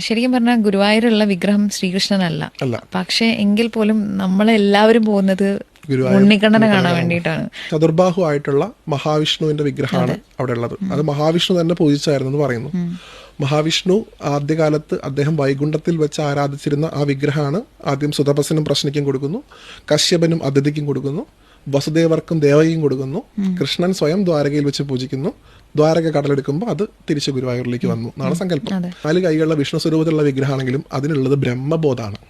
ശരിക്കും പറഞ്ഞാൽ ഗുരുവായൂരുള്ള വിഗ്രഹം ശ്രീകൃഷ്ണനല്ല, പക്ഷെ എങ്കിൽ പോലും നമ്മളെല്ലാവരും പോകുന്നത് ഉണ്ണിക്കണ്ണനെ കാണാൻ വേണ്ടിയിട്ടാണ്. ചതുർബാഹു ആയിട്ടുള്ള മഹാവിഷ്ണുവിന്റെ വിഗ്രഹമാണ് അവിടെ ഉള്ളത്. അത് മഹാവിഷ്ണു തന്നെ പൂജിച്ചായിരുന്നു എന്ന് പറയുന്നു. മഹാവിഷ്ണു ആദ്യകാലത്ത് അദ്ദേഹം വൈകുണ്ഠത്തിൽ വെച്ച് ആരാധിച്ചിരുന്ന ആ വിഗ്രഹമാണ് ആദ്യം സുതപസനും പ്രശ്നിക്കും കൊടുക്കുന്നു, കശ്യപനും അതിഥിക്കും കൊടുക്കുന്നു, വസുദേവർക്കും ദേവകിയും കൊടുക്കുന്നു, കൃഷ്ണൻ സ്വയം ദ്വാരകയിൽ വെച്ച് പൂജിക്കുന്നു, ദ്വാരക കടലെടുക്കുമ്പോൾ അത് തിരിച്ച് ഗുരുവായൂരിലേക്ക് വന്നു എന്നാണ് സങ്കല്പം. 4 കൈകളുള്ള വിഷ്ണു സ്വരൂപത്തിലുള്ള വിഗ്രഹമാണെങ്കിലും അതിനുള്ളത് ബ്രഹ്മബോധാണ്.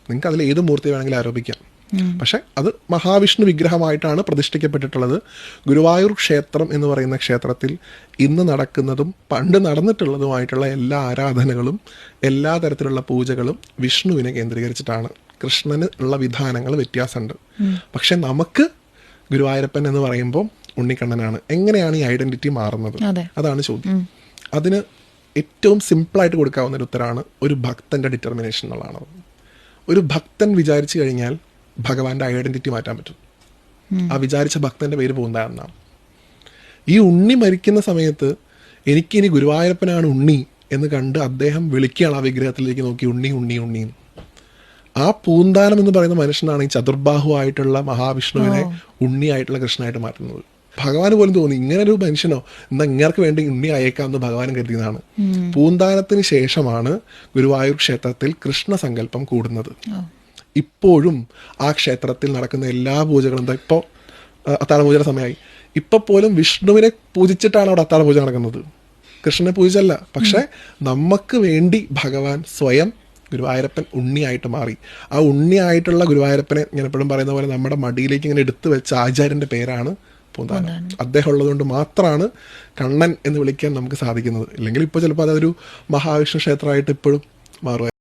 നിങ്ങൾക്ക് അതിൽ ഏത് മൂർത്തി വേണമെങ്കിലും ആരോപിക്കാം. പക്ഷെ അത് മഹാവിഷ്ണു വിഗ്രഹമായിട്ടാണ് പ്രതിഷ്ഠിക്കപ്പെട്ടിട്ടുള്ളത്. ഗുരുവായൂർ ക്ഷേത്രം എന്ന് പറയുന്ന ക്ഷേത്രത്തിൽ ഇന്ന് നടക്കുന്നതും പണ്ട് നടന്നിട്ടുള്ളതുമായിട്ടുള്ള എല്ലാ ആരാധനകളും എല്ലാ തരത്തിലുള്ള പൂജകളും വിഷ്ണുവിനെ കേന്ദ്രീകരിച്ചിട്ടാണ്. കൃഷ്ണന് ഉള്ള വിധാനങ്ങൾ വ്യത്യാസമുണ്ട്. പക്ഷെ നമുക്ക് ഗുരുവായൂരപ്പൻ എന്ന് പറയുമ്പോൾ ഉണ്ണിക്കണ്ണനാണ്. എങ്ങനെയാണ് ഈ ഐഡന്റിറ്റി മാറുന്നത്? അതാണ് ചോദ്യം. അതിന് ഏറ്റവും സിമ്പിളായിട്ട് കൊടുക്കാവുന്ന ഒരു ഉത്തരമാണ് ഒരു ഭക്തന്റെ ഡിറ്റർമിനേഷൻ എന്നുള്ളതാണ്. ഒരു ഭക്തൻ വിചാരിച്ചു കഴിഞ്ഞാൽ ഭഗവാന്റെ ഐഡന്റിറ്റി മാറ്റാൻ പറ്റും. ആ വിചാരിച്ച ഭക്തന്റെ പേര് പൂന്താനെന്നാണ്. ഈ ഉണ്ണി മരിക്കുന്ന സമയത്ത് എനിക്കിനി ഗുരുവായൂരപ്പനാണ് ഉണ്ണി എന്ന് കണ്ട് അദ്ദേഹം വിളിക്കുകയാണ് ആ വിഗ്രഹത്തിലേക്ക് നോക്കി, ഉണ്ണി ഉണ്ണി ഉണ്ണി. ആ പൂന്താനം എന്ന് പറയുന്ന മനുഷ്യനാണ് ഈ ചതുർബാഹു ആയിട്ടുള്ള മഹാവിഷ്ണുവിനെ ഉണ്ണിയായിട്ടുള്ള കൃഷ്ണനായിട്ട് മാറ്റുന്നത്. ഭഗവാന് പോലും തോന്നി ഇങ്ങനെ ഒരു മനുഷ്യനോ എന്നാ ഇങ്ങർക്ക് വേണ്ടി ഉണ്ണി അയക്കാമെന്ന് ഭഗവാനും കരുതിയതാണ്. പൂന്താനത്തിന് ശേഷമാണ് ഗുരുവായൂർ ക്ഷേത്രത്തിൽ കൃഷ്ണസങ്കല്പം കൂടുന്നത്. ഇപ്പോഴും ആ ക്ഷേത്രത്തിൽ നടക്കുന്ന എല്ലാ പൂജകളും എന്താ, ഇപ്പോൾ അത്താഴപൂജയുടെ സമയമായി, ഇപ്പൊ പോലും വിഷ്ണുവിനെ പൂജിച്ചിട്ടാണ് അവിടെ അത്താഴപൂജ നടക്കുന്നത്, കൃഷ്ണനെ പൂജിച്ചല്ല. പക്ഷെ നമുക്ക് വേണ്ടി ഭഗവാൻ സ്വയം ഗുരുവായൂരപ്പൻ ഉണ്ണിയായിട്ട് മാറി. ആ ഉണ്ണിയായിട്ടുള്ള ഗുരുവായൂരപ്പനെ ഞാൻ എപ്പോഴും പറയുന്ന പോലെ നമ്മുടെ മടിയിലേക്ക് ഇങ്ങനെ എടുത്തു വെച്ച ആചാര്യന്റെ പേരാണ് പൂന്താനം. അദ്ദേഹം ഉള്ളതുകൊണ്ട് മാത്രമാണ് കണ്ണൻ എന്ന് വിളിക്കാൻ നമുക്ക് സാധിക്കുന്നത്. ഇല്ലെങ്കിൽ ഇപ്പോൾ ചിലപ്പോൾ അതൊരു മഹാവിഷ്ണു ക്ഷേത്രമായിട്ട് ഇപ്പോഴും മാറുമായിരുന്നു.